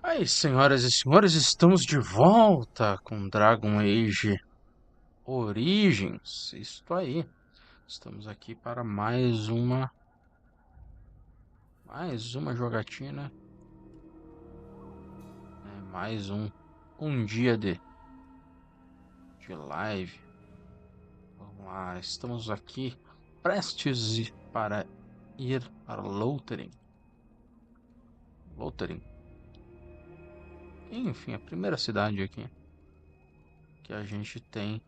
Aí, senhoras e senhores, estamos de volta com Dragon Age Origins. Isto aí. Estamos aqui para mais uma jogatina, né? Mais um dia de live. Vamos lá, estamos aqui prestes para ir para Lothering. Enfim, a primeira cidade aqui que a gente tem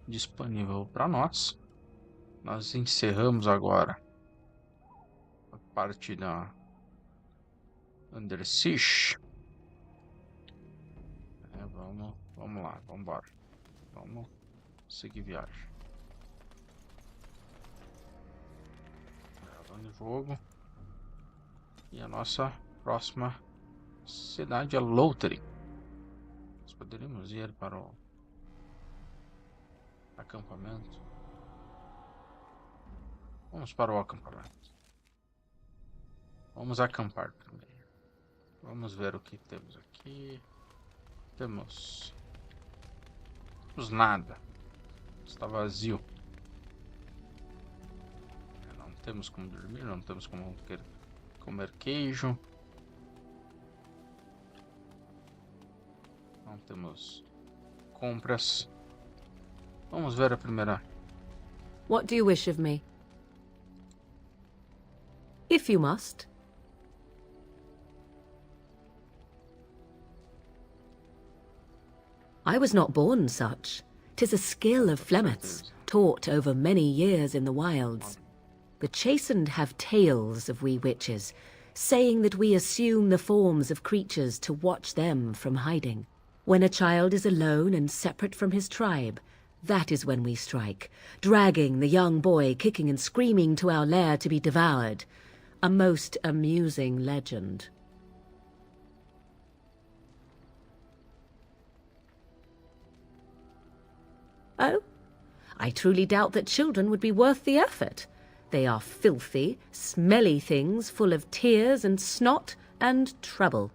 disponível para nós. Nós encerramos agora a parte da Under Siege. Vamos lá, vamos embora. Vamos seguir viagem. Gravando o jogo. E a nossa próxima cidade é Lothering. Nós poderíamos ir para o acampamento. Vamos para o acampamento. Vamos acampar primeiro. Vamos ver o que temos aqui. Temos nada. Está vazio. Não temos como dormir, não temos como comer queijo. Não temos compras. Vamos ver a primeira. What do you wish of me? If you must. I was not born such. 'Tis a skill of Flemeth's, taught over many years in the wilds. The chastened have tales of we witches, saying that we assume the forms of creatures to watch them from hiding. When a child is alone and separate from his tribe, that is when we strike, dragging the young boy kicking and screaming to our lair to be devoured. A most amusing legend. Oh, I truly doubt that children would be worth the effort. They are filthy, smelly things full of tears and snot and trouble.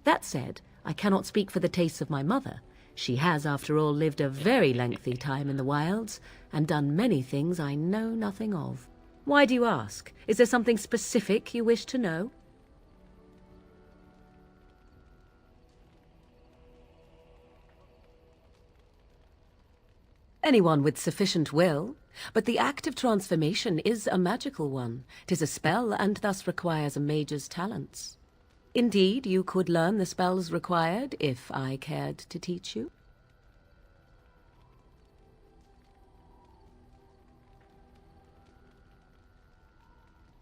That said, I cannot speak for the tastes of my mother. She has, after all, lived a very lengthy time in the wilds and done many things I know nothing of. Why do you ask? Is there something specific you wish to know? Anyone with sufficient will, but the act of transformation is a magical one. 'Tis a spell and thus requires a mage's talents. Indeed, you could learn the spells required if I cared to teach you.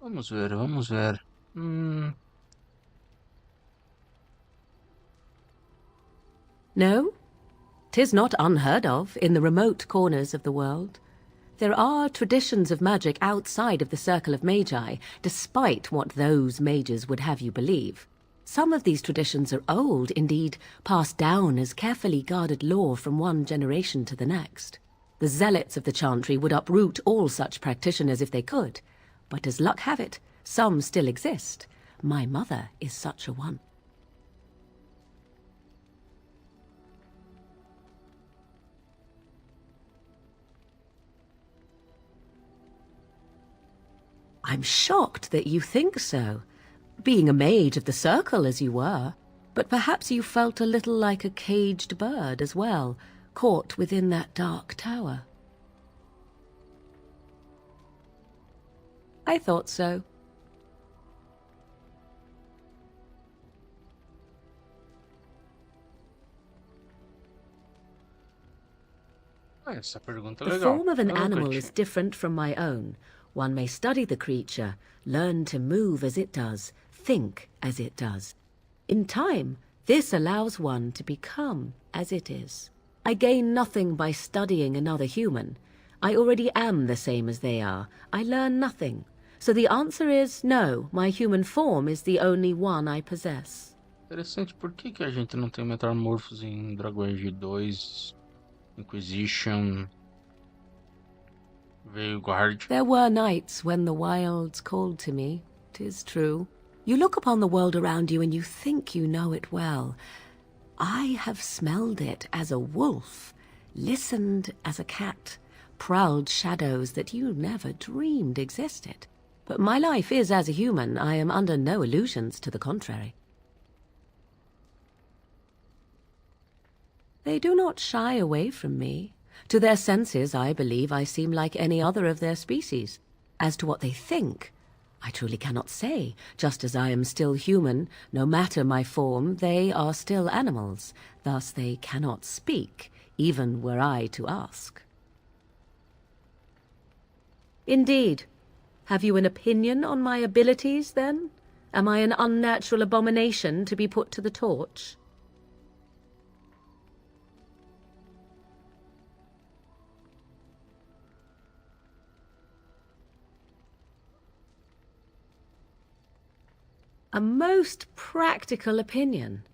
Vamos ver. No? 'Tis not unheard of in the remote corners of the world. There are traditions of magic outside of the circle of magi, despite what those mages would have you believe. Some of these traditions are old, indeed, passed down as carefully guarded lore from one generation to the next. The zealots of the chantry would uproot all such practitioners if they could, but as luck have it, some still exist. My mother is such a one. I'm shocked that you think so, being a mage of the circle as you were, but perhaps you felt a little like a caged bird as well, caught within that dark tower. I thought so. Essa pergunta é The legal. form of an Eu nunca animal tinha. is different from my own. One may study the creature, learn to move as it does, think as it does. In time, this allows one to become as it is. I gain nothing by studying another human. I already am the same as they are. I learn nothing. So the answer is no, my human form is the only one I possess. Interessante, por que a gente não tem metamorfos em Dragon Age 2, Inquisition, Veilguard? There were nights when the wilds called to me, 'tis true. You look upon the world around you and you think you know it well. I have smelled it as a wolf, listened as a cat, prowled shadows that you never dreamed existed. But my life is as a human. I am under no illusions to the contrary. They do not shy away from me. To their senses, I believe I seem like any other of their species. As to what they think, I truly cannot say. Just as I am still human, no matter my form, they are still animals. Thus they cannot speak, even were I to ask. Indeed. Have you an opinion on my abilities, then? Am I an unnatural abomination to be put to the torch? A most practical opinion.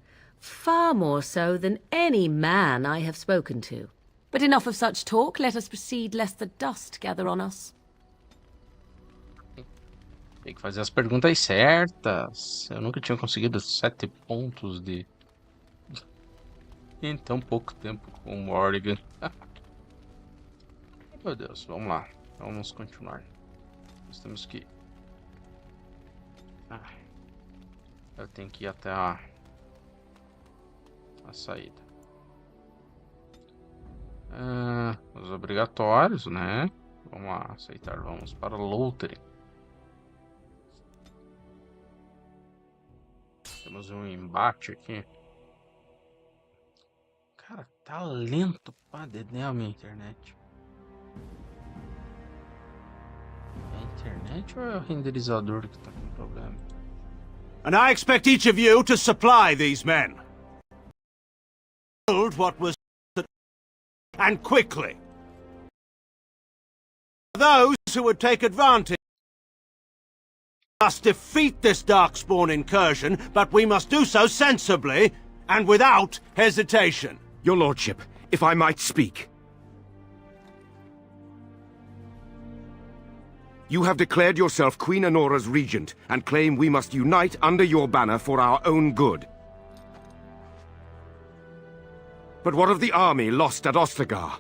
Far more so than any man I have spoken to. But enough of such talk. Let us proceed, lest the dust gather on us. Tem que fazer as perguntas certas. Eu nunca tinha conseguido 7 pontos de... em tão pouco tempo com o Morrigan. Meu Deus, vamos lá. Vamos continuar. Nós temos que... eu tenho que ir até a saída. Os obrigatórios, né? Vamos lá, aceitar. Vamos para Lothering. Temos um embate aqui. Cara, tá lento pra dedéu a minha internet. É a internet ou é o renderizador que tá com problema? And I expect each of you to supply these men. Build what was... and quickly. Those who would take advantage must defeat this Darkspawn incursion, but we must do so sensibly and without hesitation. Your Lordship, if I might speak. You have declared yourself Queen Honora's regent, and claim we must unite under your banner for our own good. But what of the army lost at Ostagar?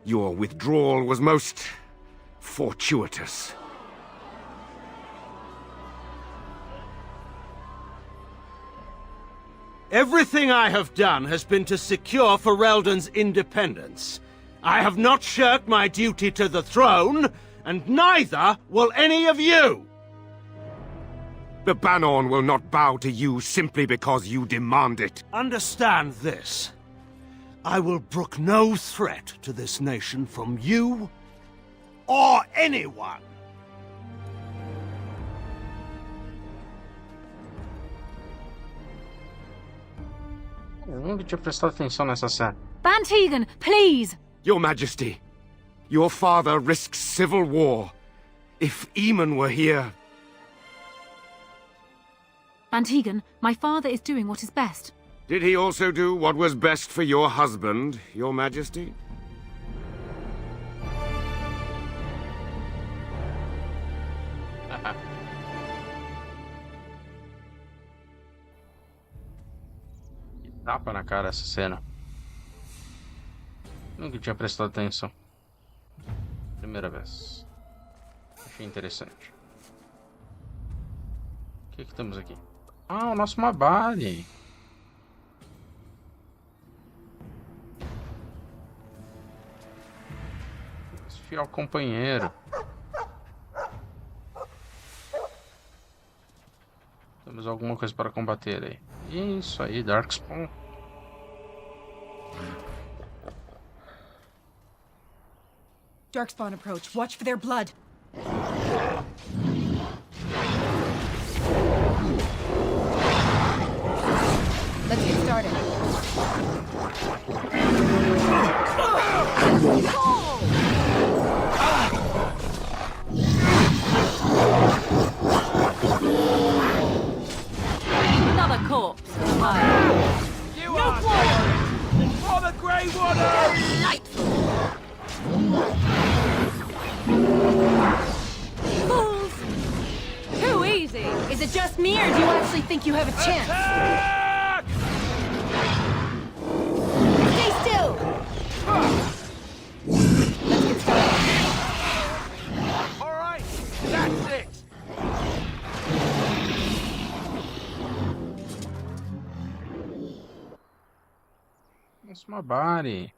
Your withdrawal was most... fortuitous. Everything I have done has been to secure Ferelden's independence. I have not shirked my duty to the throne, and neither will any of you! The Banorn will not bow to you simply because you demand it. Understand this. I will brook no threat to this nation from you or anyone. Eu nunca tinha prestado atenção nessa cena. Van Tegan, please! Your Majesty, your father risks civil war. If Eamon were here... Van Tegan, my father is doing what is best. Did he also do what was best for your husband, Your Majesty? Tapa na cara essa cena. Nunca tinha prestado atenção. Primeira vez. Achei interessante. O que temos aqui? Ah, o nosso Mabari. Fiel companheiro. Temos alguma coisa para combater aí. Isso aí, Darkspawn. Darkspawn approach. Watch for their blood. Let's get started. Another corpse. You are for the Grey Water! Fools! Too easy! Is it just me, or do you actually think you have a chance? Attack! Stay still! Let's get started. All right, that's it. That's my body.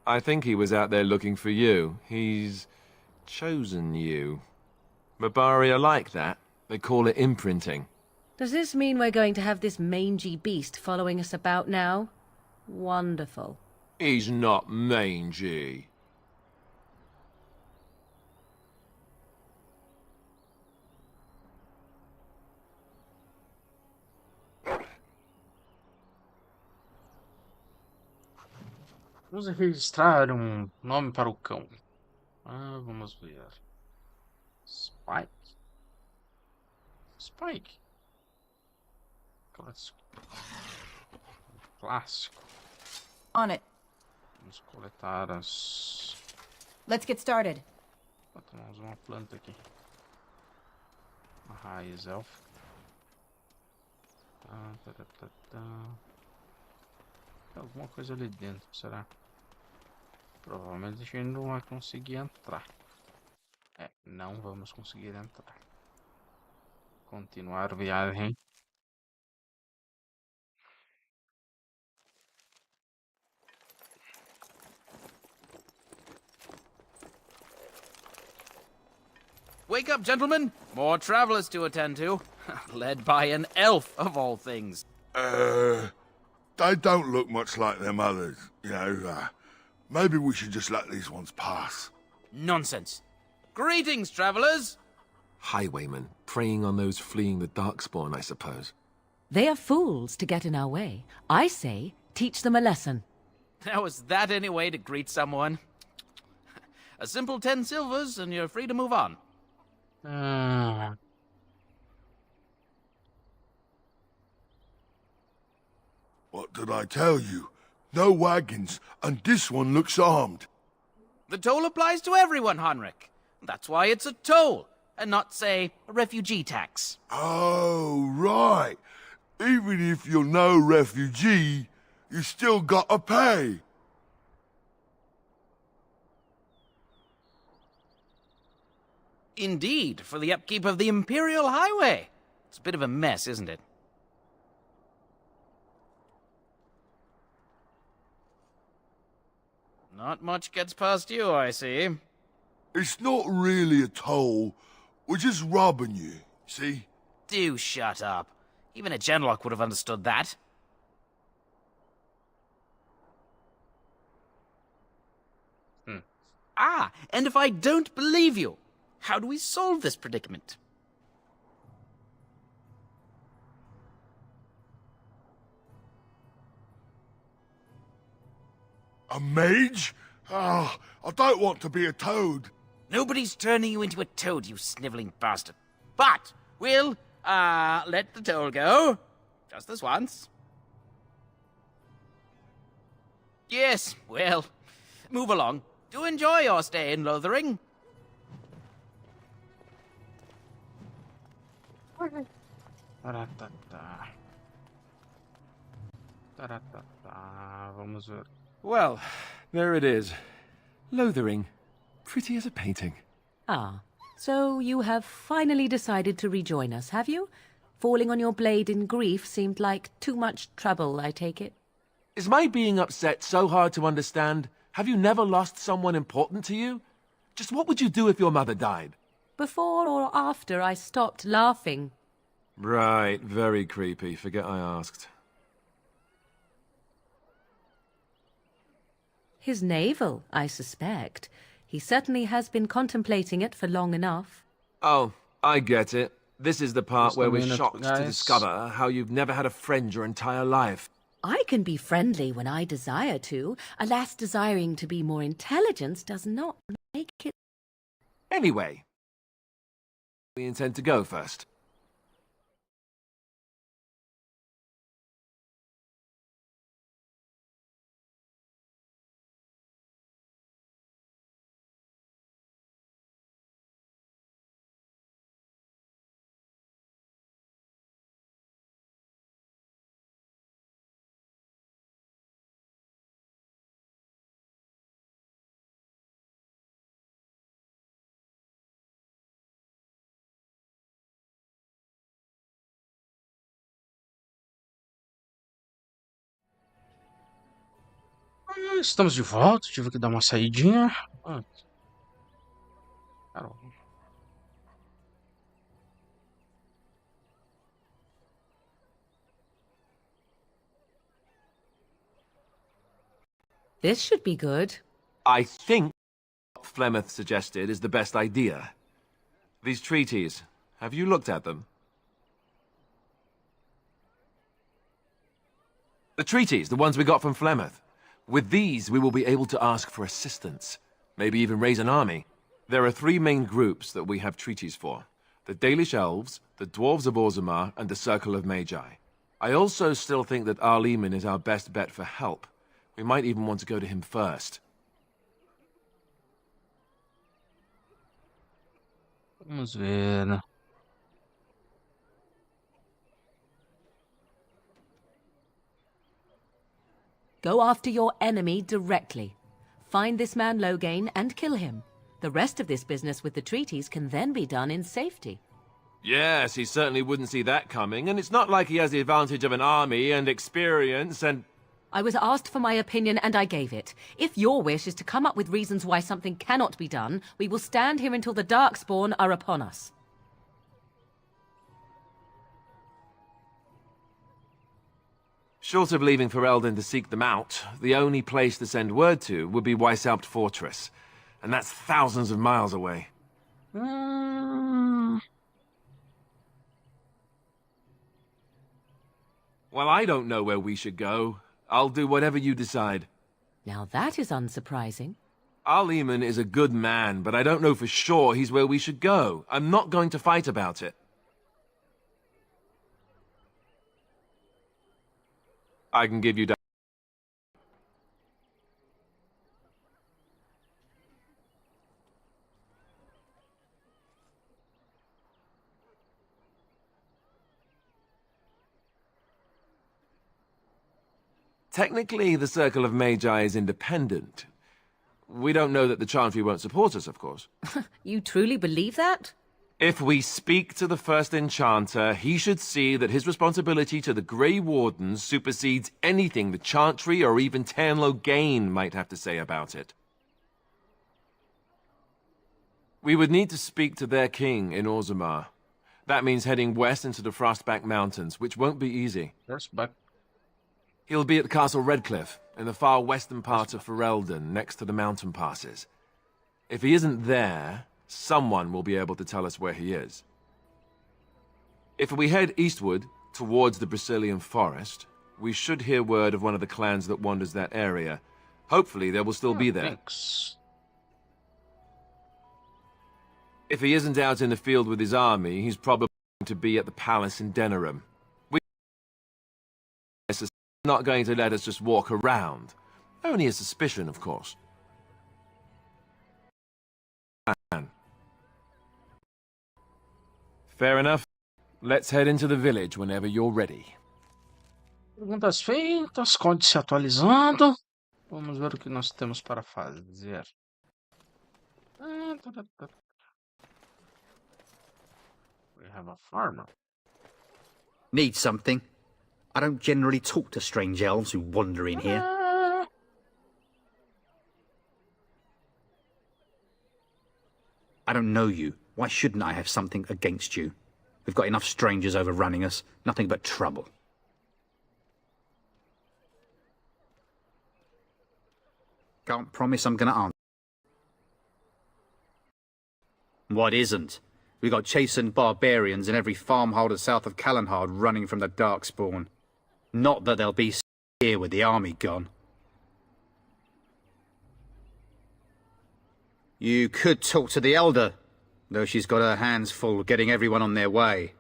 I think he was out there looking for you. He's chosen you. Mabari are like that. They call it imprinting. Does this mean we're going to have this mangy beast following us about now? Wonderful. He's not mangy. Vamos registrar nome para o cão. Vamos ver. Spike. Spike. Clássico. Clássico. On it. Vamos coletar as... Let's get started. Temos uma planta aqui. Uma raiz elfa. Tem alguma coisa ali dentro, será? Provavelmente a gente não vai conseguir entrar. Não vamos conseguir entrar. Continuar viagem. Wake up, gentlemen! More travelers to attend to. Led by an elf, of all things. They don't look much like them others, you know. Maybe we should just let these ones pass. Nonsense. Greetings, travelers! Highwaymen, preying on those fleeing the Darkspawn, I suppose. They are fools to get in our way. I say, teach them a lesson. Now, is that any way to greet someone? A simple 10 silvers, and you're free to move on. What did I tell you? No wagons, and this one looks armed. The toll applies to everyone, Heinrich. That's why it's a toll, and not, say, a refugee tax. Oh, right. Even if you're no refugee, you still gotta pay. Indeed, for the upkeep of the Imperial Highway. It's a bit of a mess, isn't it? Not much gets past you, I see. It's not really a toll. We're just robbing you, see? Do shut up. Even a Genlock would have understood that. Ah, and if I don't believe you, how do we solve this predicament? A mage? Ah, I don't want to be a toad. Nobody's turning you into a toad, you sniveling bastard. But we'll, let the toll go. Just this once. Yes, well, move along. Do enjoy your stay in Lothering. Vamos ver. Well, there it is. Lothering. Pretty as a painting. Ah, so you have finally decided to rejoin us, have you? Falling on your blade in grief seemed like too much trouble, I take it. Is my being upset so hard to understand? Have you never lost someone important to you? Just what would you do if your mother died? Before or after I stopped laughing. Right, very creepy. Forget I asked. His navel, I suspect. He certainly has been contemplating it for long enough. Oh, I get it. This is the part Just a where we're minute, shocked to guys. discover how you've never had a friend your entire life. I can be friendly when I desire to. Alas, desiring to be more intelligent does not make it... Anyway, we intend to go first. Estamos de volta, tive que dar uma saidinha. Caramba. This should be good. I think what Flemeth suggested is the best idea. These treaties, have you looked at them? The treaties, the ones we got from Flemeth. With these, we will be able to ask for assistance. Maybe even raise an army. There are 3 main groups that we have treaties for. The Dalish Elves, the Dwarves of Orzammar, and the Circle of Magi. I also still think that Arleman is our best bet for help. We might even want to go to him first. Vamos ver. Go after your enemy directly. Find this man Loghain and kill him. The rest of this business with the treaties can then be done in safety. Yes, he certainly wouldn't see that coming, and it's not like he has the advantage of an army and experience and... I was asked for my opinion and I gave it. If your wish is to come up with reasons why something cannot be done, we will stand here until the Darkspawn are upon us. Short of leaving Ferelden to seek them out, the only place to send word to would be Weishaupt Fortress. And that's thousands of miles away. Well, I don't know where we should go. I'll do whatever you decide. Now that is unsurprising. Arleman is a good man, but I don't know for sure he's where we should go. I'm not going to fight about it. I can give you... Technically, the Circle of Magi is independent. We don't know that the Chantry won't support us, of course. You truly believe that? If we speak to the first Enchanter, he should see that his responsibility to the Grey Wardens supersedes anything the Chantry or even Tairn Loghain might have to say about it. We would need to speak to their king in Orzammar. That means heading west into the Frostback Mountains, which won't be easy. Frostback. He'll be at Castle Redcliffe, in the far western part of Ferelden, next to the mountain passes. If he isn't there, someone will be able to tell us where he is. If we head eastward, towards the Brisilian Forest, we should hear word of one of the clans that wanders that area. Hopefully they will still be there. Thanks. If he isn't out in the field with his army, he's probably going to be at the palace in Denerim. We're not going to let us just walk around. Only a suspicion, of course. Fair enough. Let's head into the village whenever you're ready. Perguntas feitas, código se atualizando. Vamos ver o que nós temos para fazer. We have a farmer. Need something? I don't generally talk to strange elves who wander in here. I don't know you. Why shouldn't I have something against you? We've got enough strangers overrunning us. Nothing but trouble. Can't promise I'm gonna answer. What isn't? We got chastened barbarians in every farmholder south of Callanhard running from the Darkspawn. Not that they'll be here with the army gone. You could talk to the Elder, though she's got her hands full getting everyone on their way.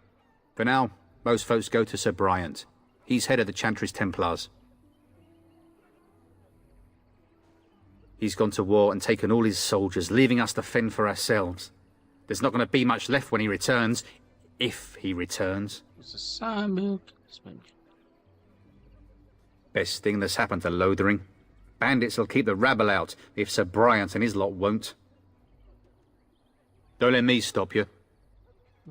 For now, most folks go to Sir Bryant. He's head of the Chantry's Templars. He's gone to war and taken all his soldiers, leaving us to fend for ourselves. There's not going to be much left when he returns, if he returns. Best thing that's happened to Lothering. Bandits will keep the rabble out, if Sir Bryant and his lot won't. Don't let me stop you.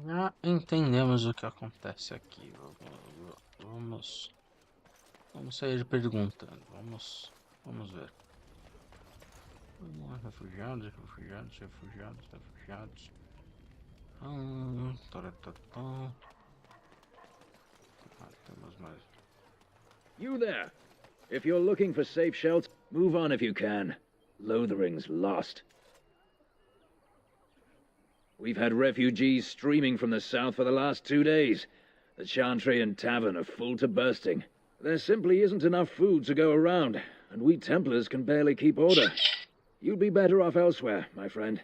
Já entendemos o que acontece aqui. Vamos sair perguntando. Vamos Vamos ver. Refugiados, refugiados, refugiados, refugiados. Temos mais. You there! If you're looking for safe shelter, move on if you can. Lothering's lost. We've had refugees streaming from the south for the last 2 days. The Chantry and Tavern are full to bursting. There simply isn't enough food to go around, and we Templars can barely keep order. You'd be better off elsewhere, my friend.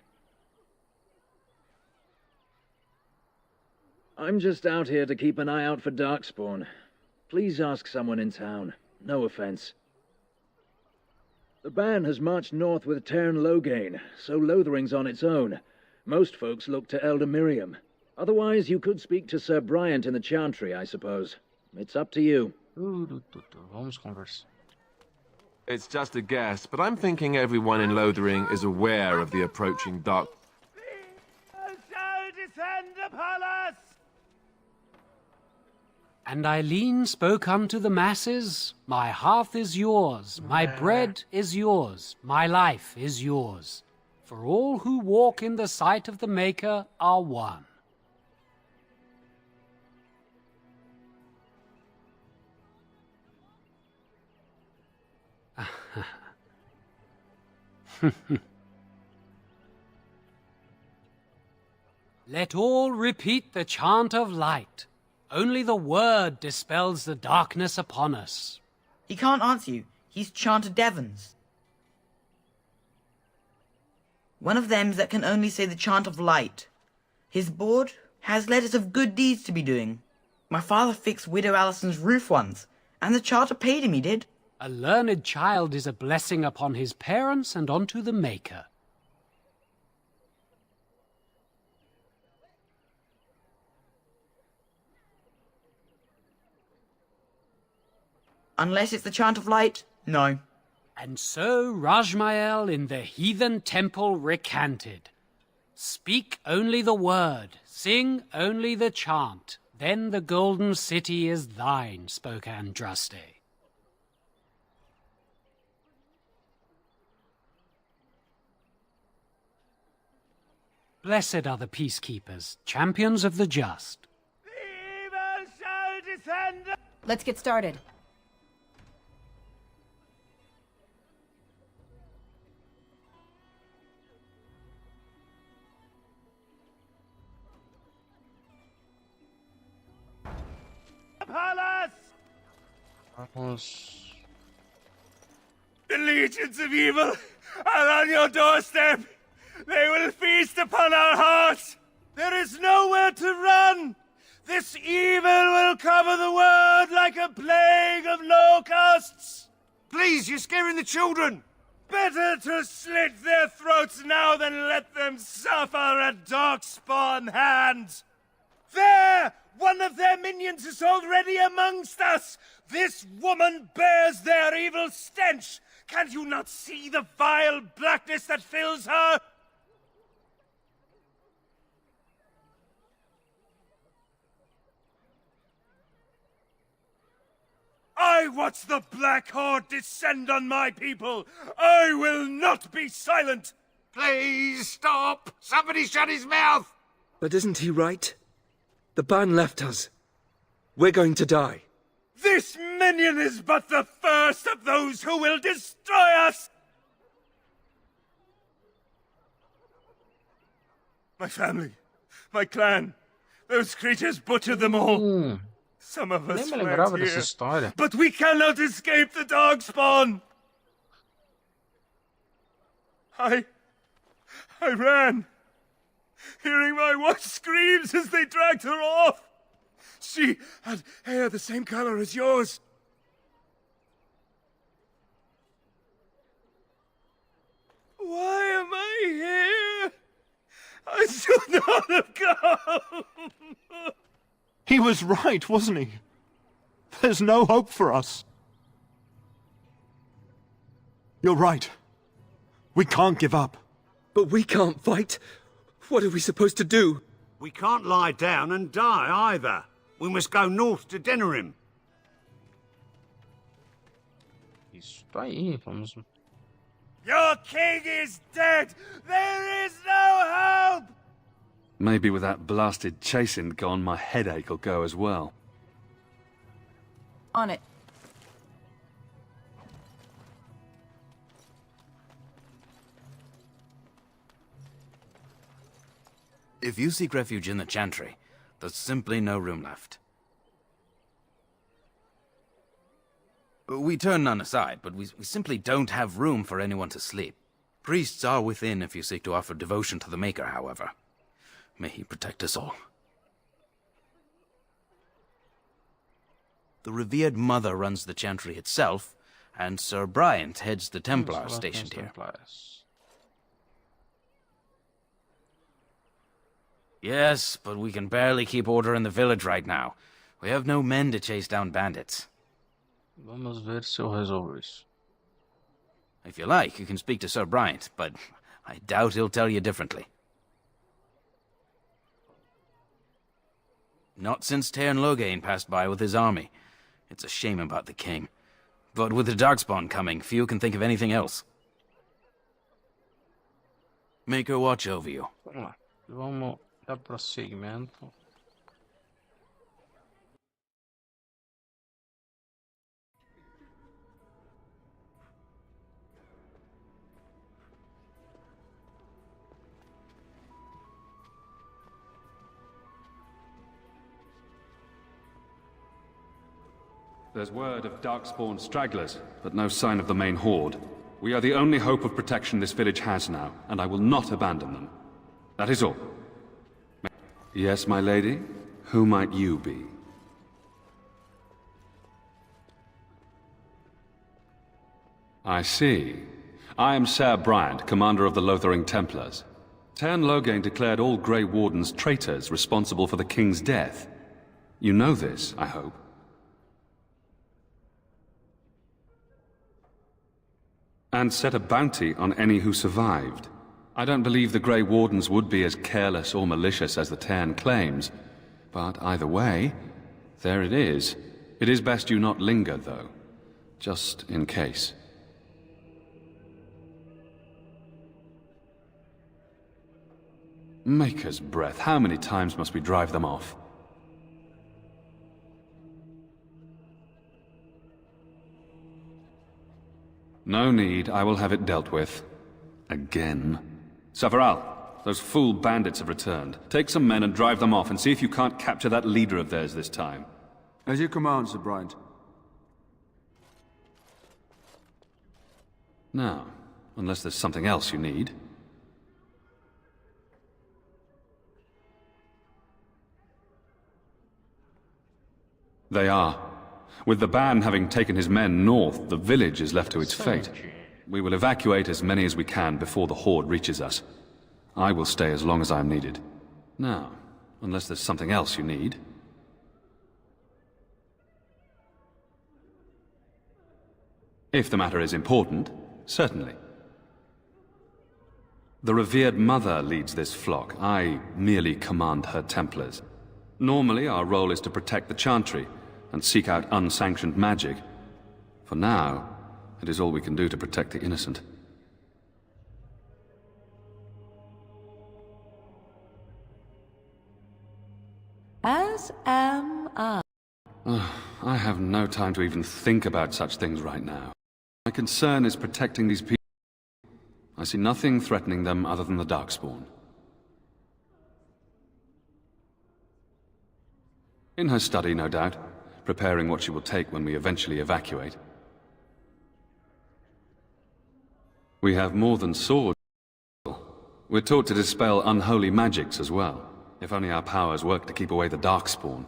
I'm just out here to keep an eye out for Darkspawn. Please ask someone in town. No offense. The band has marched north with Tern Loghain, so Lothering's on its own. Most folks look to Elder Miriam. Otherwise, you could speak to Sir Bryant in the Chantry, I suppose. It's up to you. Vamos conversar. It's just a guess, but I'm thinking everyone in Lothering is aware of the approaching dark... shall descend upon us! And Eileen spoke unto the masses, My hearth is yours, my bread is yours, my life is yours. For all who walk in the sight of the Maker are one. Let all repeat the chant of light. Only the word dispels the darkness upon us. He can't answer you. He's chanted Devons. One of them that can only say the chant of light. His board has letters of good deeds to be doing. My father fixed Widow Allison's roof once, and the charter paid him, he did. A learned child is a blessing upon his parents and unto the Maker. Unless it's the chant of light, no. And so Rajmael in the heathen temple recanted. Speak only the word, sing only the chant, then the golden city is thine, spoke Andraste. Blessed are the peacekeepers, champions of the just. The evil shall descend! Let's get started. Upon Vamos. The legions of evil are on your doorstep. They will feast upon our hearts. There is nowhere to run. This evil will cover the world like a plague of locusts. Please, you're scaring the children! Better to slit their throats now than let them suffer at Darkspawn hands. There! One of their minions is already amongst us! This woman bears their evil stench! Can you not see the vile blackness that fills her? I watch the Black Horde descend on my people! I will not be silent! Please, stop! Somebody shut his mouth! But isn't he right? The ban left us. We're going to die. This minion is but the first of those who will destroy us! My family, my clan, those creatures butchered them all. Some of us Nem me lembrava fled dessa here, história. but we cannot escape the Darkspawn! I ran, hearing my wife's screams as they dragged her off. She had hair the same color as yours. Why am I here? I should not have come. He was right, wasn't he? There's no hope for us. You're right. We can't give up. But we can't fight. What are we supposed to do? We can't lie down and die either. We must go north to Denerim. Isso aí, vamos... Your king is dead! There is no hope! Maybe with that blasted chasing gone, my headache will go as well. On it. If you seek refuge in the Chantry, there's simply no room left. We turn none aside, but we simply don't have room for anyone to sleep. Priests are within if you seek to offer devotion to the Maker, however. May he protect us all. The revered Mother runs the Chantry itself, and Sir Bryant heads the Templars stationed here. Yes, but we can barely keep order in the village right now. We have no men to chase down bandits. Vamos ver se eu resolvo isso. If you like, you can speak to Sir Bryant, but I doubt he'll tell you differently. Not since Tairn Loghain passed by with his army. It's a shame about the king. But with the Darkspawn coming, few can think of anything else. Make her watch over you. Vamos lá. Vamos dar prosseguimento. There's word of Darkspawn stragglers, but no sign of the main horde. We are the only hope of protection this village has now, and I will not abandon them. That is all. Yes, my lady? Who might you be? I see. I am Sir Bryant, commander of the Lothering Templars. Tairn Loghain declared all Grey Wardens traitors responsible for the king's death. You know this, I hope. And set a bounty on any who survived. I don't believe the Grey Wardens would be as careless or malicious as the Tairn claims. But either way, there it is. It is best you not linger, though. Just in case. Maker's breath, how many times must we drive them off? No need, I will have it dealt with. Again. Savaral, those fool bandits have returned. Take some men and drive them off, and see if you can't capture that leader of theirs this time. As you command, Sir Bryant. Now, unless there's something else you need. They are. With the ban having taken his men north, the village is left to its fate. We will evacuate as many as we can before the horde reaches us. I will stay as long as I am needed. Now, unless there's something else you need. If the matter is important, certainly. The revered Mother leads this flock. I merely command her Templars. Normally, our role is to protect the Chantry and seek out unsanctioned magic. For now, it is all we can do to protect the innocent. As am I. I have no time to even think about such things right now. My concern is protecting these people. I see nothing threatening them other than the Darkspawn. In her study, no doubt, preparing what she will take when we eventually evacuate. We have more than swords. We're taught to dispel unholy magics as well. If only our powers work to keep away the Darkspawn.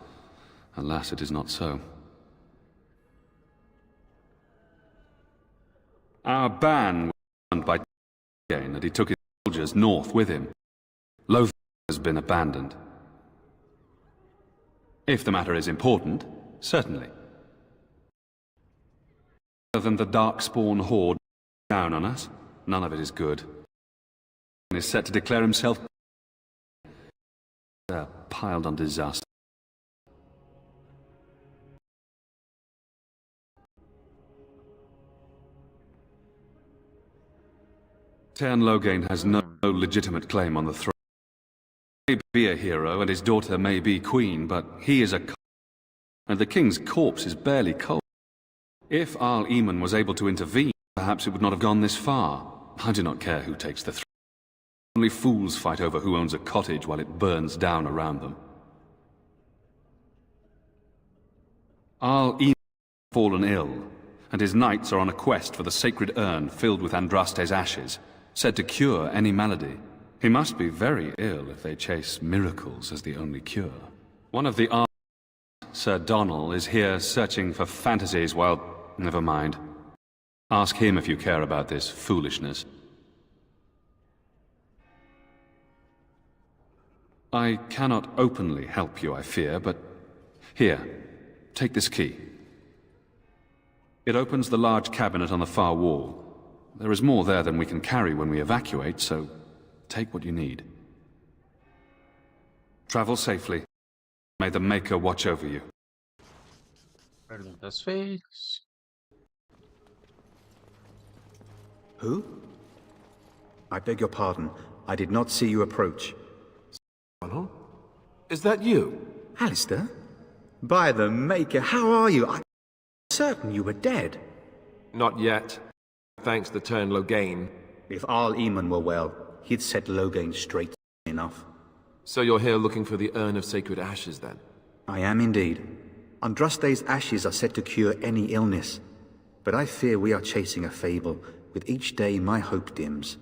Alas, it is not so. Our ban was found by again, and he took his soldiers north with him. Lothering has been abandoned. If the matter is important, certainly. Other than the Darkspawn horde down on us, none of it is good. He is set to declare himself piled on disaster. Tern Loghain has no legitimate claim on the throne. He may be a hero and his daughter may be queen, but he is a and the king's corpse is barely cold. If Arl Eamon was able to intervene, perhaps it would not have gone this far. I do not care who takes the throne. Only fools fight over who owns a cottage while it burns down around them. Arl Eamon has fallen ill, and his knights are on a quest for the sacred urn filled with Andraste's ashes, said to cure any malady. He must be very ill if they chase miracles as the only cure. One of the armies, Sir Donal, is here searching for fantasies while... Never mind. Ask him if you care about this foolishness. I cannot openly help you, I fear, but... Here, take this key. It opens the large cabinet on the far wall. There is more there than we can carry when we evacuate, so take what you need. Travel safely. May the Maker watch over you. Perguntas feitas. Who? I beg your pardon. I did not see you approach. Donal? Is that you? Alistair? By the Maker, how are you? I'm certain you were dead. Not yet. Thanks to Tern Loghain. If Arl Eamon were well, he'd set Loghain straight enough. So you're here looking for the Urn of Sacred Ashes, then? I am indeed. Andraste's ashes are said to cure any illness. But I fear we are chasing a fable. With each day, my hope dims.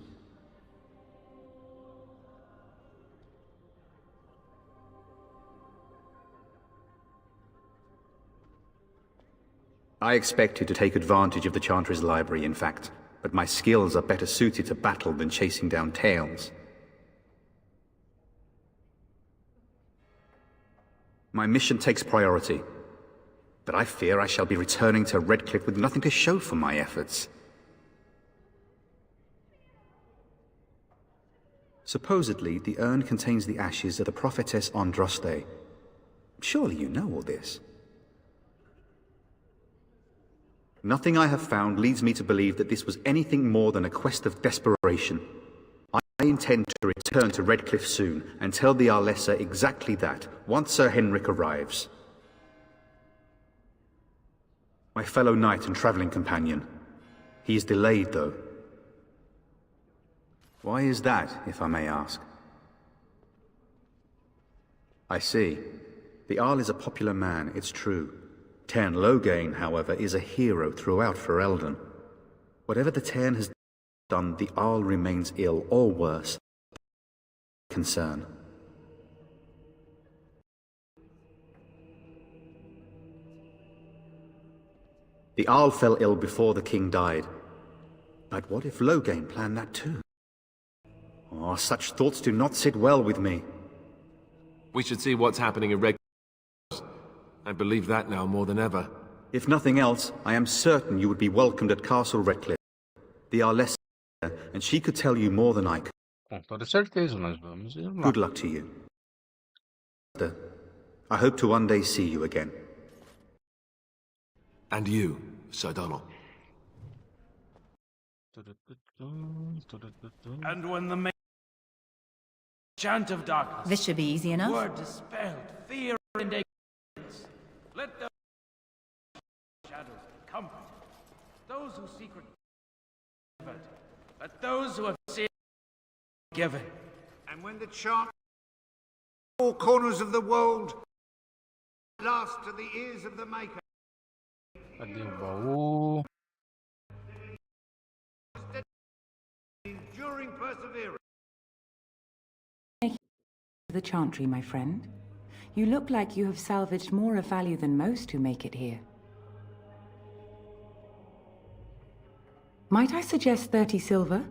I expected to take advantage of the Chantry's library, in fact, but my skills are better suited to battle than chasing down tales. My mission takes priority, but I fear I shall be returning to Redcliffe with nothing to show for my efforts. Supposedly, the urn contains the ashes of the prophetess Andraste. Surely you know all this. Nothing I have found leads me to believe that this was anything more than a quest of desperation. I intend to return to Redcliffe soon and tell the Arlessa exactly that, once Sir Henrik arrives. My fellow knight and travelling companion. He is delayed, though. Why is that, if I may ask? I see. The Arl is a popular man, it's true. Tern Loghain, however, is a hero throughout Ferelden. Whatever the Tern has done, the Arl remains ill, or worse. Concern. The Arl fell ill before the king died. But what if Loghain planned that too? Oh, such thoughts do not sit well with me. We should see what's happening in Redcliffe. I believe that now more than ever. If nothing else, I am certain you would be welcomed at Castle Redcliffe. The Arlessa, and she could tell you more than I could. Com toda certeza, nós vamos ir lá. Good luck to you. I hope to one day see you again. And you, Sir Donal. And when the chant of darkness, This should be easy enough. were dispelled, fear and ignorance, let the shadows be comforted. Those who secretly delivered, let those who have sinned be given. And when the chant all corners of the world last to the ears of the Maker. Cadê o baú? Enduring perseverance. The Chantry, my friend. You look like you have salvaged more of value than most who make it here. Might I suggest 30 silver?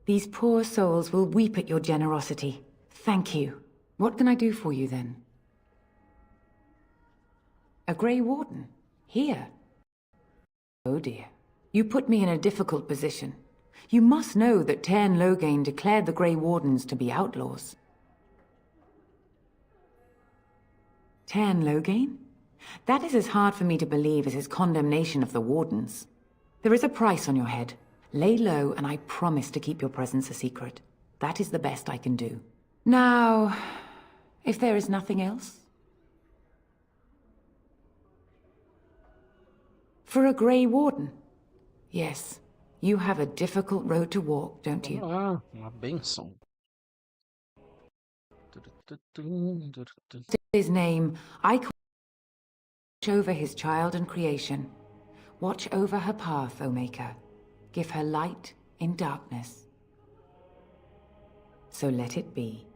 These poor souls will weep at your generosity. Thank you. What can I do for you, then? A Grey Warden? Here? Oh dear. You put me in a difficult position. You must know that Tern Loghain declared the Grey Wardens to be outlaws. Tern Logain? That is as hard for me to believe as his condemnation of the Wardens. There is a price on your head. Lay low, and I promise to keep your presence a secret. That is the best I can do. Now, if there is nothing else? For a Grey Warden? Yes, you have a difficult road to walk, don't you? Ah, uma benção. His name, I watch over his child and creation. Watch over her path, O Maker. Give her light in darkness. So let it be.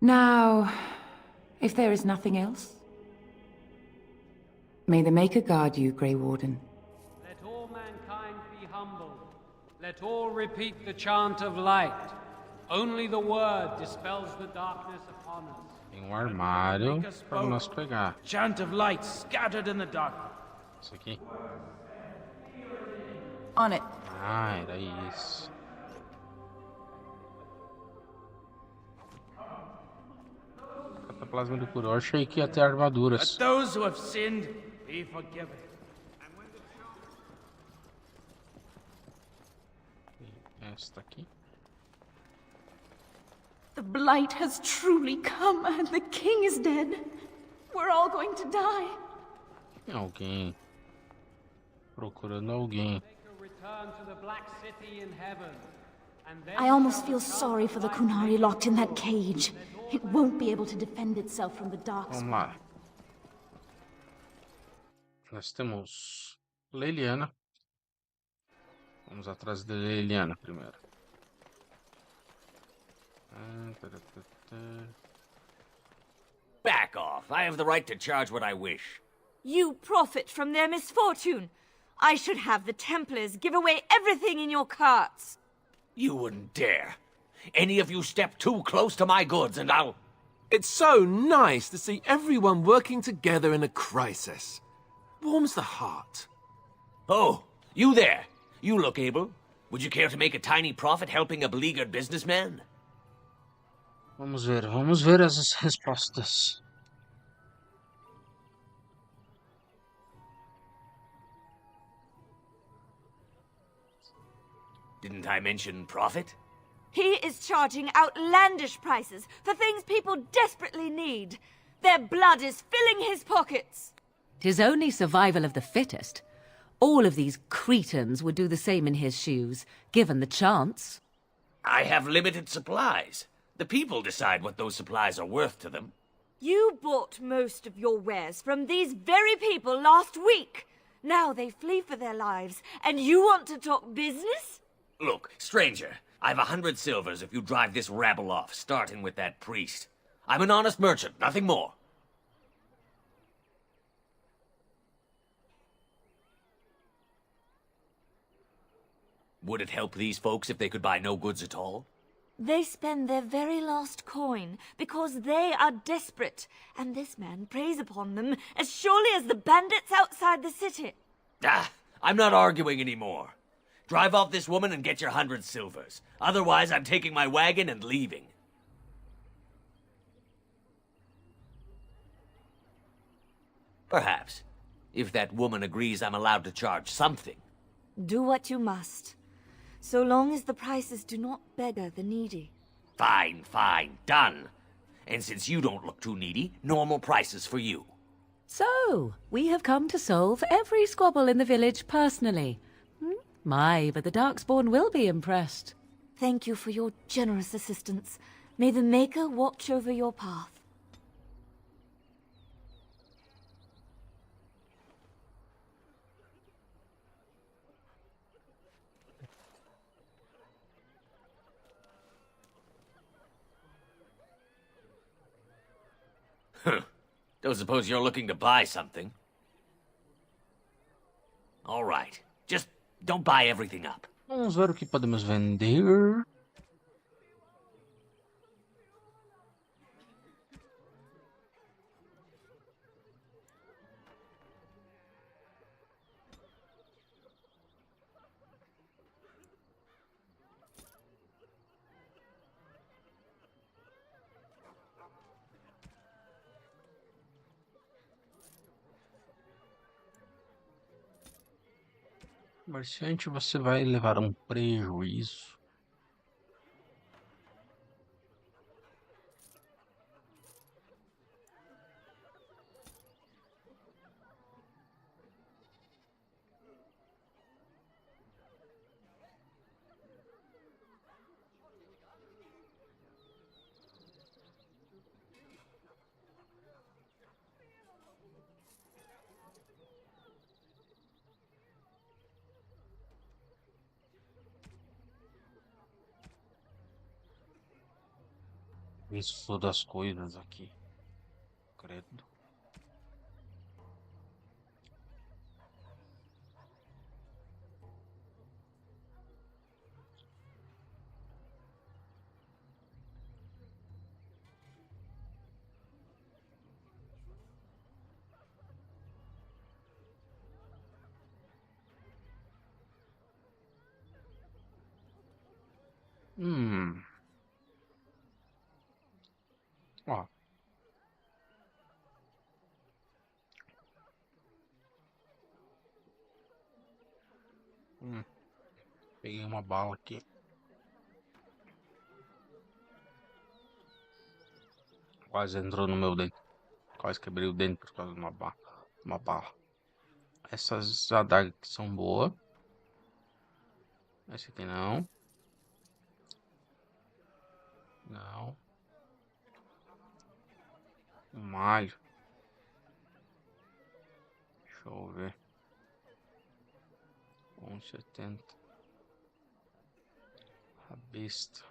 Now, if there is nothing else, may the Maker guard you, Grey Warden. Let all mankind be humble. Let all repeat the chant of light. Only the word dispels the darkness upon us. Tem um armário para nós pegar. Chant of light scattered in the darkness. Isso aqui. On it. Ah, era isso. Cataplasma do cura. Eu achei que ia ter armaduras. Let those who have sinned be forgiven. Esta aqui. The blight has truly come, and the king is dead. We're all going to die. Tem alguém procurando alguém. I almost feel sorry for the Qunari locked in that cage. It won't be able to defend itself from the dark. Vamos lá. Nós temos Leliana. Vamos atrás de Leliana primeiro. Back off. I have the right to charge what I wish. You profit from their misfortune. I should have the Templars give away everything in your carts. You wouldn't dare. Any of you step too close to my goods and I'll... It's so nice to see everyone working together in a crisis. Warms the heart. Oh, you there. You look able. Would you care to make a tiny profit helping a beleaguered businessman? Vamos ver as respostas. Didn't I mention profit? He is charging outlandish prices for things people desperately need. Their blood is filling his pockets. 'Tis only survival of the fittest. All of these cretins would do the same in his shoes, given the chance. I have limited supplies. The people decide what those supplies are worth to them. You bought most of your wares from these very people last week. Now they flee for their lives, and you want to talk business? Look, stranger, I've 100 silvers if you drive this rabble off, starting with that priest. I'm an honest merchant, nothing more. Would it help these folks if they could buy no goods at all? They spend their very last coin because they are desperate, and this man preys upon them as surely as the bandits outside the city. Ah, I'm not arguing anymore. Drive off this woman and get your 100 silvers. Otherwise, I'm taking my wagon and leaving. Perhaps. If that woman agrees I'm allowed to charge something. Do what you must, so long as the prices do not beggar the needy. Fine, fine, done. And since you don't look too needy, normal prices for you. So, we have come to solve every squabble in the village personally. My, but the Darkspawn will be impressed. Thank you for your generous assistance. May the Maker watch over your path. Don't suppose you're looking to buy something? All right. Just don't buy everything up. Vamos ver o que podemos vender. Comerciante, você vai levar um prejuízo. Isso das coisas aqui. Credo. Ó. Peguei uma bala aqui. Quase entrou no meu dente. Quase quebrei o dente por causa de uma bala. Essas adagas aqui são boas. Esse aqui não. Não. Um alho. Deixa eu ver. 1,70. A besta.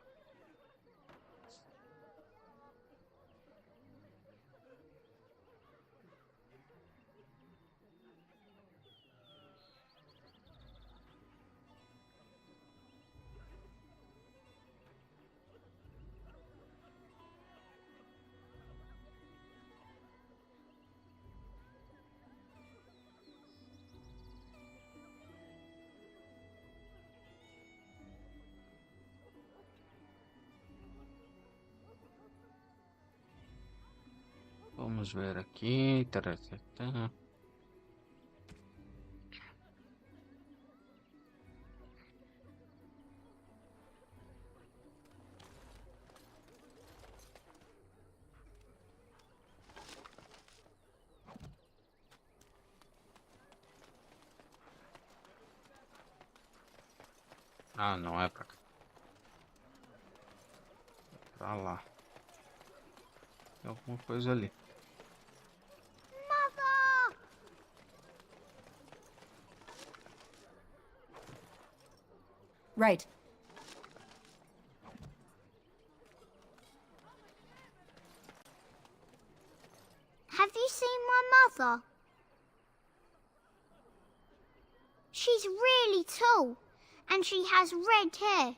Vamos ver aqui. Taratata. Ah, não é pra cá. É pra lá. Tem alguma coisa ali. Right. Have you seen my mother? She's really tall, and she has red hair.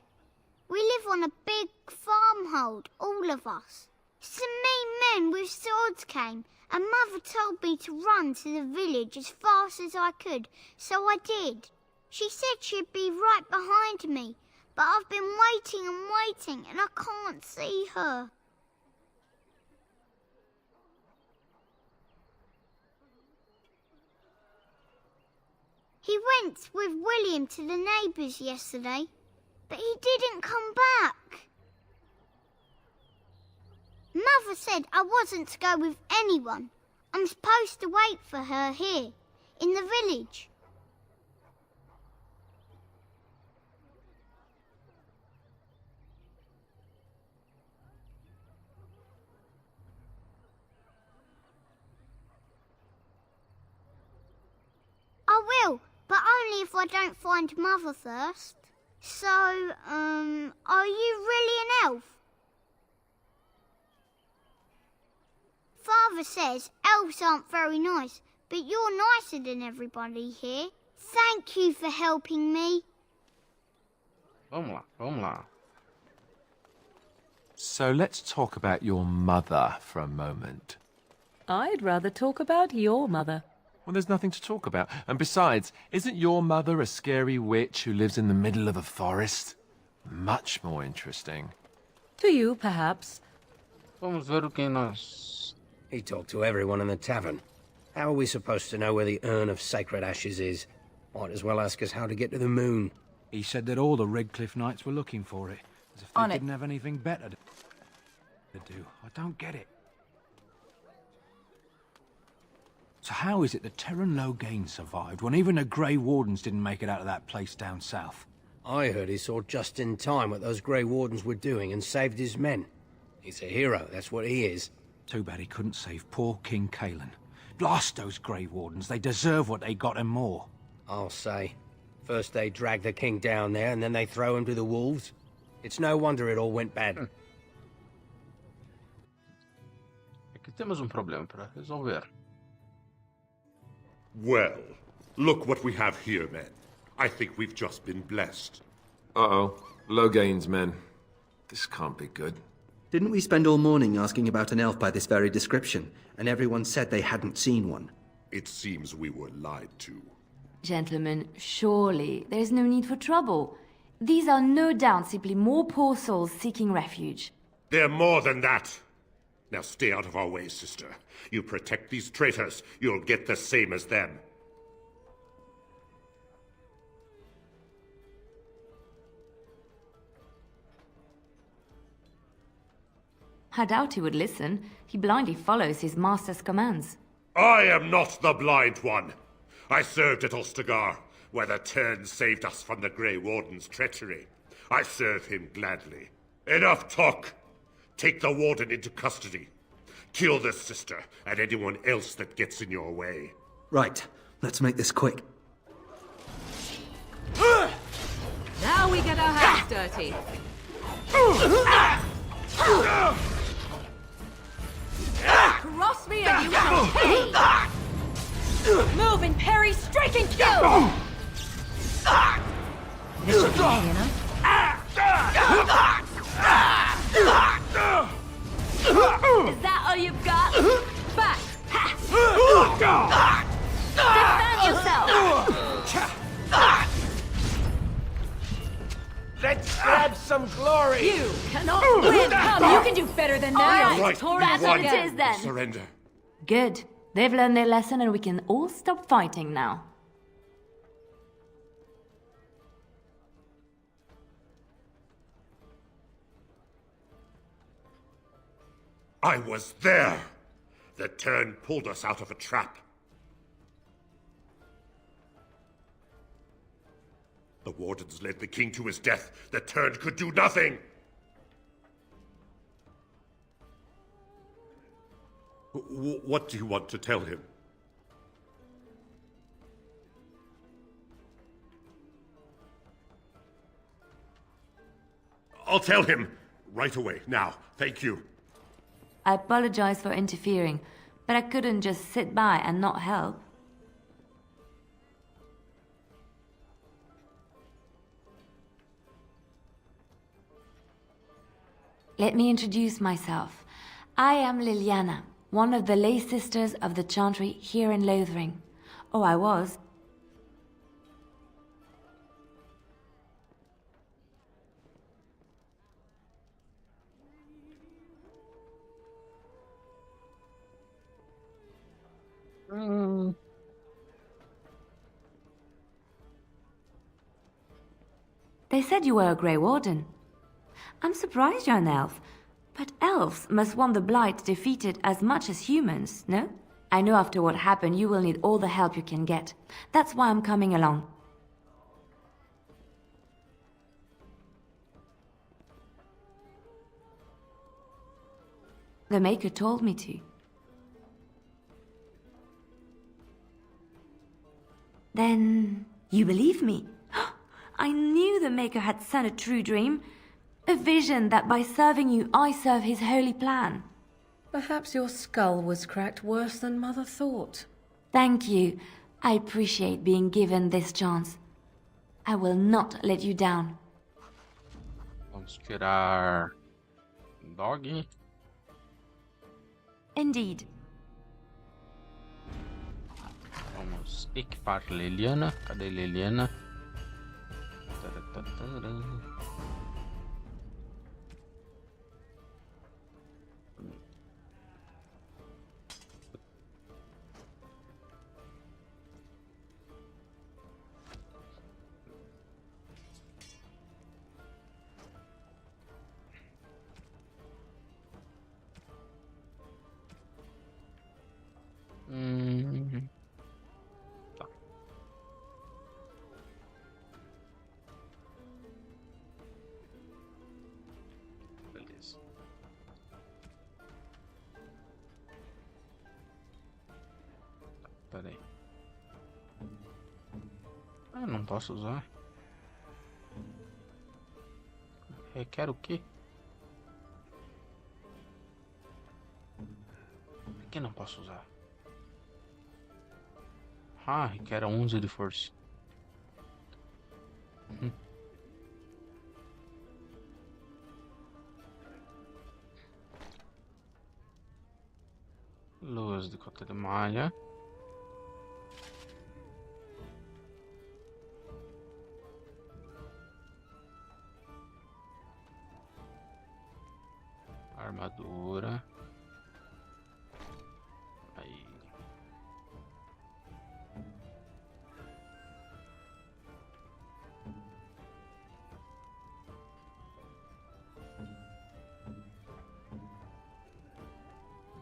We live on a big farmhold, all of us. Some mean men with swords came, and Mother told me to run to the village as fast as I could, so I did. She said she'd be right behind me, but I've been waiting and waiting, and I can't see her. He went with William to the neighbours yesterday, but he didn't come back. Mother said I wasn't to go with anyone. I'm supposed to wait for her here, in the village. I will, but only if I don't find Mother first. So, are you really an elf? Father says elves aren't very nice, but you're nicer than everybody here. Thank you for helping me. Vamos lá. So let's talk about your mother for a moment. I'd rather talk about your mother. Well, there's nothing to talk about. And besides, isn't your mother a scary witch who lives in the middle of a forest? Much more interesting. To you, perhaps. Vamos ver o que nós... He talked to everyone in the tavern. How are we supposed to know where the urn of sacred ashes is? Might as well ask us how to get to the moon. He said that all the Redcliffe Knights were looking for it, as if they didn't have anything better to do. I don't get it. So how is it that Terran Logain survived, when even the Grey Wardens didn't make it out of that place down south? I heard he saw just in time what those Grey Wardens were doing and saved his men. He's a hero, that's what he is. Too bad he couldn't save poor King Cailan. Blast those Grey Wardens, they deserve what they got and more. I'll say. First they drag the king down there, and then they throw him to the wolves. It's no wonder it all went bad. Aqui temos problema para resolver. Well, look what we have here, men. I think we've just been blessed. Uh-oh. Logain's men. This can't be good. Didn't we spend all morning asking about an elf by this very description, and everyone said they hadn't seen one? It seems we were lied to. Gentlemen, surely there's no need for trouble. These are no doubt simply more poor souls seeking refuge. They're more than that. Now stay out of our way, sister. You protect these traitors, you'll get the same as them. I doubt he would listen. He blindly follows his master's commands. I am not the blind one. I served at Ostagar, where the Tern saved us from the Grey Warden's treachery. I serve him gladly. Enough talk! Take the Warden into custody. Kill this sister and anyone else that gets in your way. Right, let's make this quick. Now we get our hands dirty. Cross me and you will pay! Move and parry, strike and kill! This should be easy enough. Is that all you've got? Back! Defend yourself! Let's grab some glory! You cannot win! Come, you can do better than that! All right, That's what it is then! Surrender. Good. They've learned their lesson and we can all stop fighting now. I was there! The Tern pulled us out of a trap. The Wardens led the king to his death. The Tern could do nothing! What do you want to tell him? I'll tell him! Right away, now. Thank you. I apologize for interfering, but I couldn't just sit by and not help. Let me introduce myself. I am Leliana, one of the lay sisters of the Chantry here in Lothering. Oh, I was. They said you were a Grey Warden. I'm surprised you're an elf. But elves must want the Blight defeated as much as humans, no? I know after what happened you will need all the help you can get. That's why I'm coming along. The Maker told me to. Then you believe me? I knew the Maker had sent a true dream. A vision that by serving you, I serve his holy plan. Perhaps your skull was cracked worse than Mother thought. Thank you. I appreciate being given this chance. I will not let you down. Vamos tirar Dog. Indeed. Vamos equipar Leliana. Cadê Leliana? não posso usar. Requer o quê? Por que não posso usar? Ah, requer 11 de força. Luz de cota de malha. Armadura. Aí.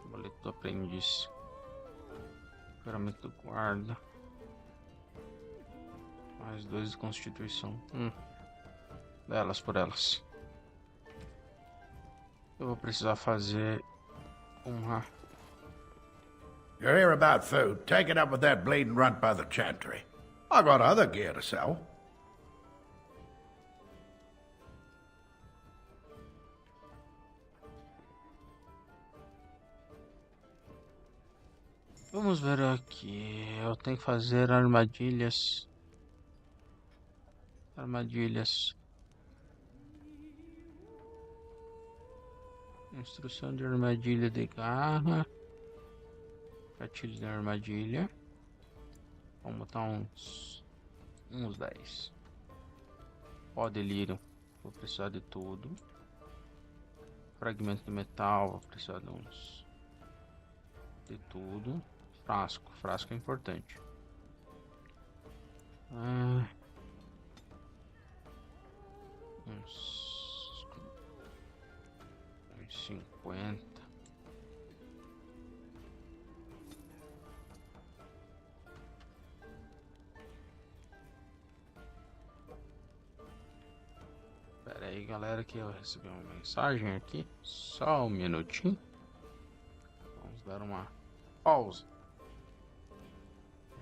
Boleto do aprendiz. Ferramenta do guarda. Mais 2 de constituição. Delas por elas. Eu vou precisar fazer uma... You're here about food. Take it up with that bleeding runt by the chantry. I got other gear to sell. Vamos ver aqui. Eu tenho que fazer armadilhas. Armadilhas. Instrução de armadilha de garra. Gatilho de armadilha. Vamos botar uns 10. Pó de lírio. Vou precisar de tudo. Fragmento de metal. Vou precisar de uns. De tudo. Frasco. Frasco é importante. Uns 50. Pera aí, galera, que eu recebi uma mensagem aqui. Só um minutinho. Vamos dar uma pausa.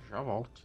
Já volto.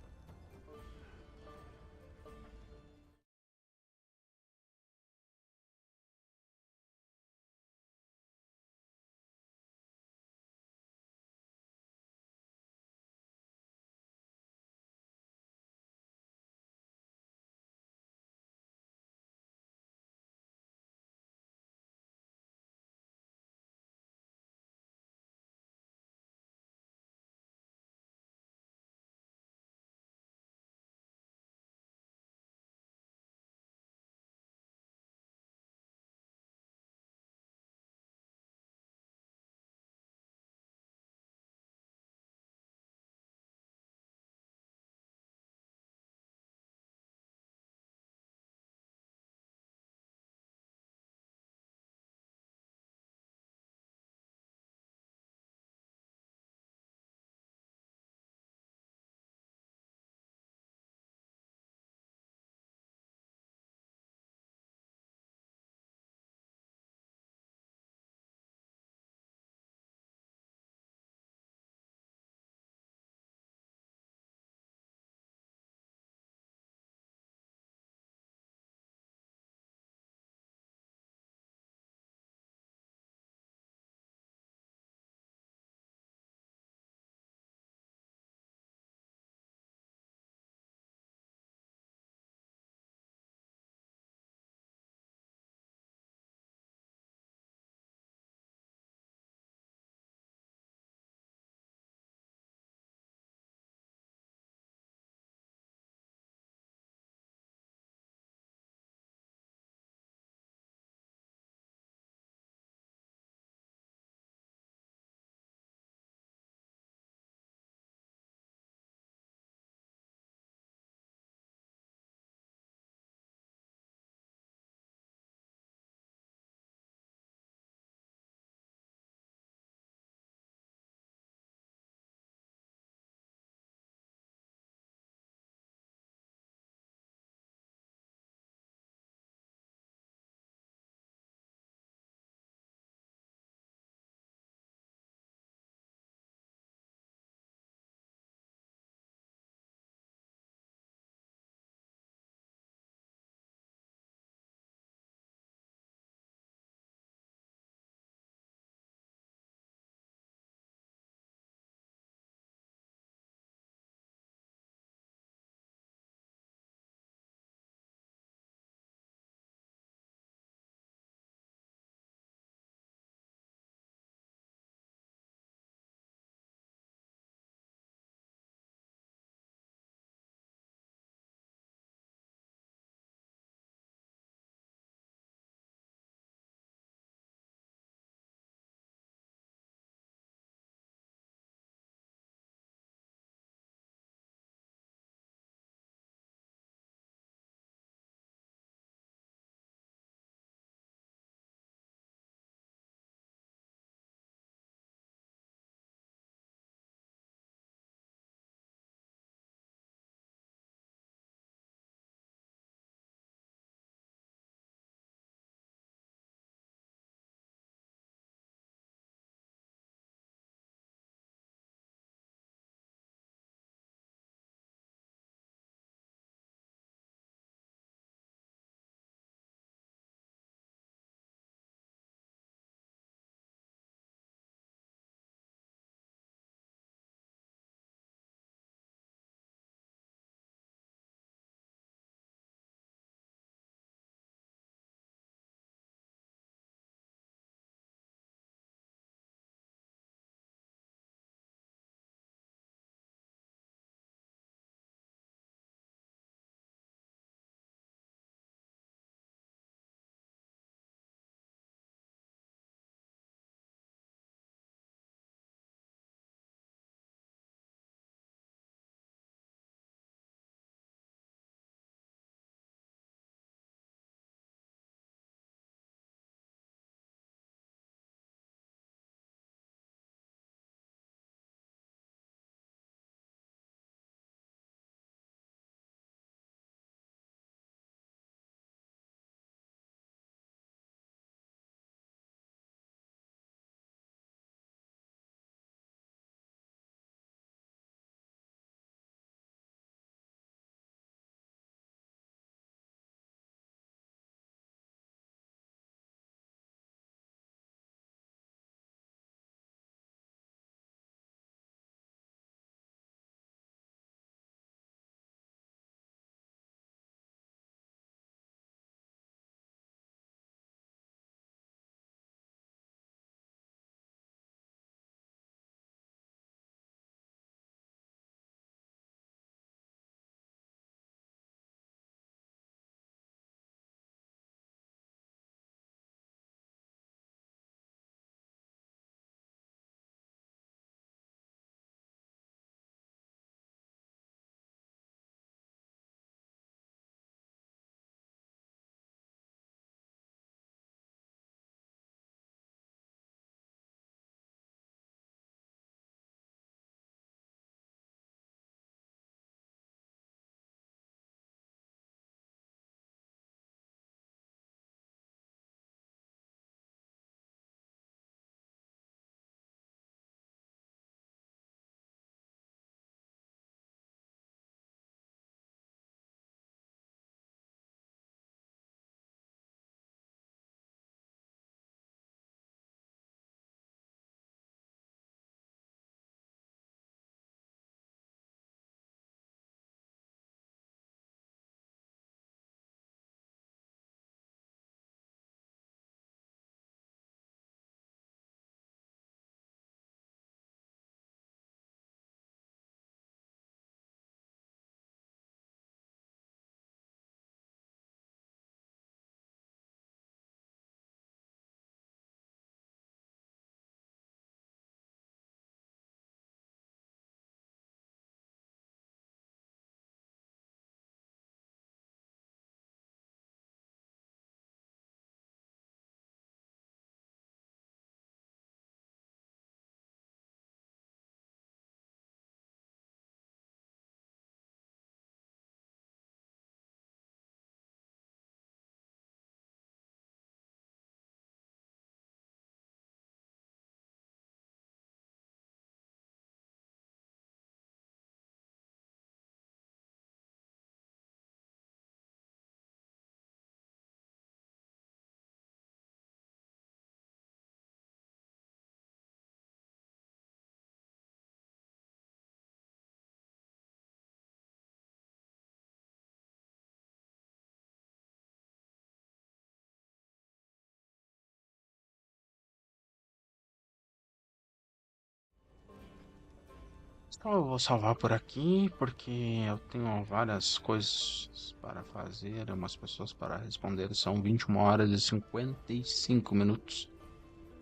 Então eu vou salvar por aqui, porque eu tenho várias coisas para fazer, umas pessoas para responder. São 21 horas e 55 minutos.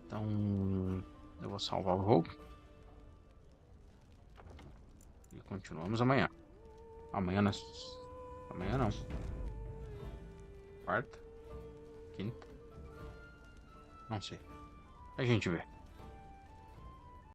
Então eu vou salvar o jogo. E continuamos amanhã. Amanhã não. Quarta? Quinta? Não sei. A gente vê.